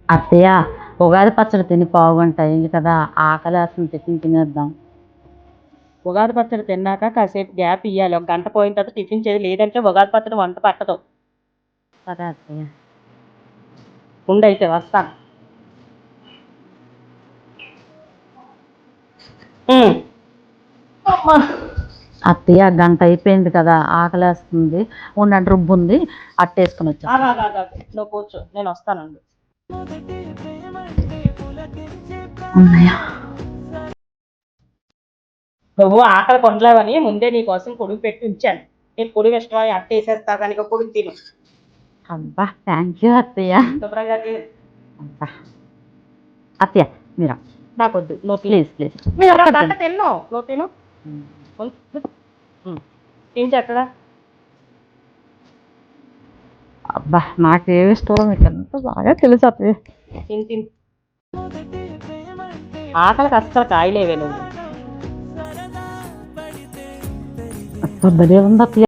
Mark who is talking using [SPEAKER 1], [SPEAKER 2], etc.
[SPEAKER 1] అత్తయ్య, ఉగాది పచ్చడి తిని పావుగంట అయింది కదా, ఆకలేస్తుంది, టిఫిన్ తినేద్దాం.
[SPEAKER 2] ఉగాది పచ్చడి తిన్నాక కాసేపు గ్యాప్ ఇయ్యాలి. ఒక గంట పోయిన తర్వాత టిఫిన్ చేయాలి, లేదంటే ఉగాది పచ్చడి వంట పట్టదు.
[SPEAKER 1] సరే అత్తయ్య.
[SPEAKER 2] ఉండైతే వస్తాను.
[SPEAKER 1] అత్తయ్య, గంట అయిపోయింది కదా, ఆకలేస్తుంది. ఉండండి, రుబ్బు ఉంది, అట్టేసుకుని వచ్చా.
[SPEAKER 2] నువ్వు కూర్చో, నేను వస్తానండి. నువ్వు ఆకలి కొండలేవని ముందే నీ కోసం పొడుగు పెట్టి ఉంచాను. నేను పొడుగు ఇష్టమని అట్ట వేసేస్తా కనుక పొడుగు తిను.
[SPEAKER 1] అబ్బా, థ్యాంక్ యూ అత్తయ్య.
[SPEAKER 2] శుభ్రంగా
[SPEAKER 1] అబ్బా. అత్తయ్య మీరా,
[SPEAKER 2] నాకొద్దు, నువ్వు
[SPEAKER 1] ప్లీజ్ ప్లీజ్.
[SPEAKER 2] తిన్ను, నువ్వు తిను. ఏం చక్కగా.
[SPEAKER 1] అబ్బా, నాకేమి ఇష్టం మీకు ఎంత బాగా తెలుసు అత్తయ్య.
[SPEAKER 2] తిని తిని ఆకలికి అస్సలు కాయలేవే నువ్వు.
[SPEAKER 1] భలే ఉంది అత్తయ్య.